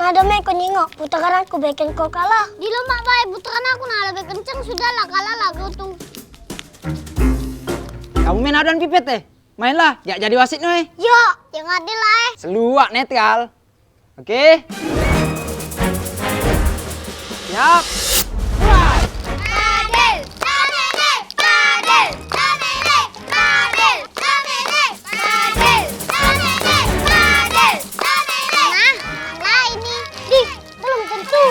ada meko nyingok, putaran aku bikin kau kalah. Di lemak baik putaran aku nah lebih kencang sudahlah kalah lah kau tuh. Kamu main aduan pipet teh? Mainlah, ya jadi wasit nih. Yo, yang adil lah Seluak netral. Oke. Siap. Adil, adil, adil, adil, adil, adil, adil, adil. Nah ini, belum tentu.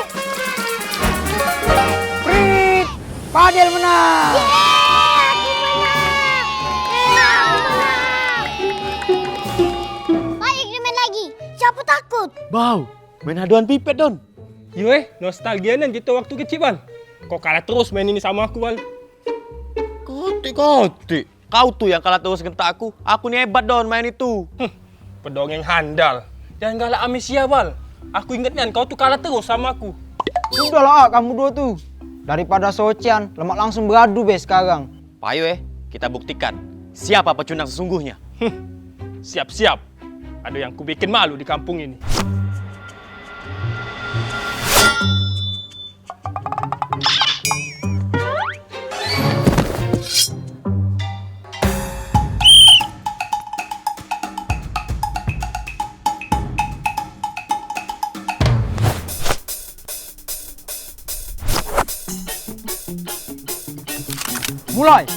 Prit. Padel menang. Aku menang. Baik, main lagi. Siapa takut? Bau, main aduan pipet Don. Yo nostalgia nih gitu waktu kecil Bal. Kok kalah terus main ini sama aku Bal. Kotik. Kau tuh yang kalah terus gentak aku. Aku nih hebat Don main itu. Pedongeng handal. Jangan galak amnesia Bal. Aku inget nih kau tuh kalah terus sama aku. Sudahlah kamu dua tuh. Daripada socian, lemak langsung beradu be sekarang. Payo kita buktikan siapa pecundang sesungguhnya. Siap-siap. Ada yang ku bikin malu di kampung ini. Mulai.